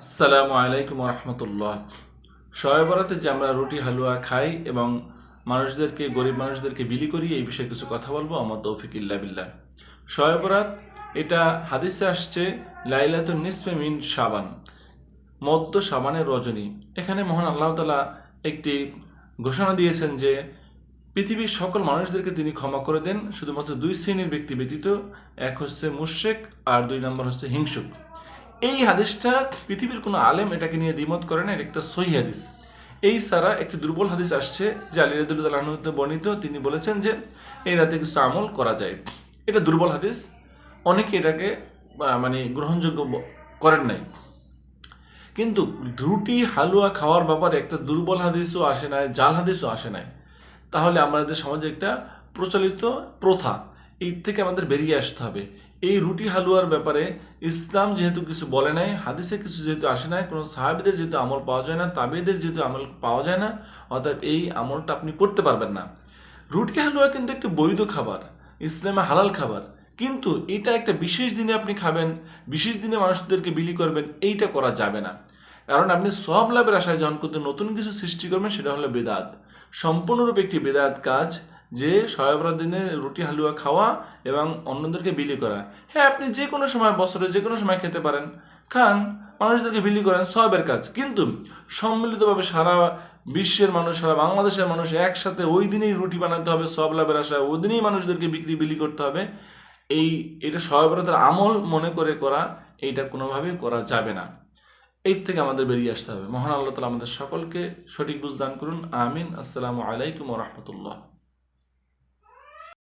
আসসালামু আলাইকুম রহমতুল্লাহ। শবে বরাতে যে আমরা রুটি হালুয়া খাই এবং গরিব মানুষদেরকে বিলি করি, এই বিষয়ে কিছু কথা বলবো। আমার তৌফিক ইল্লা বিল্লাহ। শবে বরাত এটা হাদিসে আসছে লাইলাতুন নিসফে মিন শাবান, মধ্য শাবানের রজনী। এখানে মহান আল্লাহ তাআলা একটি ঘোষণা দিয়েছেন যে পৃথিবীর সকল মানুষদেরকে তিনি ক্ষমা করে দেন, শুধুমাত্র দুই শ্রেণীর ব্যক্তি ব্যতীত। এক হচ্ছে মুশরিক আর দুই নম্বর হচ্ছে হিংসুক। এই হাদিসটা পৃথিবীর কোনো আলেম এটাকে নিয়ে দ্বিমত করে না, এটা একটা সহিহ হাদিস। এই ছাড়া একটি দুর্বল হাদিস আসছে যে আলী রাদিয়াল্লাহু আনহু হতে বর্ণিত, তিনি বলেছেন যে এই রাতে কিছু আমল করা যায়। এটা দুর্বল হাদিস, অনেকে এটাকে গ্রহণযোগ্য করেন নাই। কিন্তু রুটি হালুয়া খাওয়ার ব্যাপারে একটা দুর্বল হাদিসও আসে নাই, জাল হাদিসও আসে নাই। তাহলে আমাদের সমাজে একটা প্রচলিত প্রথা, এই থেকে আমাদের বেরিয়ে আসতে হবে। এই রুটি হালুয়ার ব্যাপারে ইসলাম যেহেতু কিছু বলে নাই, হাদিসে কিছু যেহেতু আসে নাই, কোনো সাহাবীদের যেহেতু আমল পাওয়া যায় না, তাবেঈদের যেহেতু আমল পাওয়া যায় না, অর্থাৎ এই আমলটা আপনি করতে পারবেন না। রুটি হালুয়া কিন্তু একটি বৈধ খাবার, ইসলামে হালাল খাবার, কিন্তু এটা একটা বিশেষ দিনে আপনি খাবেন, বিশেষ দিনে মানুষদেরকে বিলি করবেন, এইটা করা যাবে না। কারণ আপনি সওয়াব লাভের আশায় যখন করতে নতুন কিছু সৃষ্টি করবেন, সেটা হলো বেদাত, সম্পূর্ণরূপে একটি বেদাত কাজ। যে শবে বরাত দিনে রুটি হালুয়া খাওয়া এবং অন্যদেরকে বিলি করা। হ্যাঁ, আপনি যে কোনো সময়, বছরে যে কোনো সময় খেতে পারেন, খান, মানুষদেরকে বিলি করেন, সওয়াবের কাজ। কিন্তু সম্মিলিতভাবে সারা বিশ্বের মানুষ, সারা বাংলাদেশের মানুষ একসাথে ওই দিনেই রুটি বানাতে হবে সওয়াব লাভের আশায়, ওই দিনেই মানুষদেরকে বিলি করতে হবে, এটা শবে বরাতের আমল মনে করে করা, এইটা কোনোভাবেই করা যাবে না। এই থেকে আমাদের বেরিয়ে আসতে হবে। মহান আল্লাহ তাআলা আমাদের সকলকে সঠিক বুঝ দান করুন। আমিন। আসসালামু আলাইকুম ওয়া রাহমাতুল্লাহ।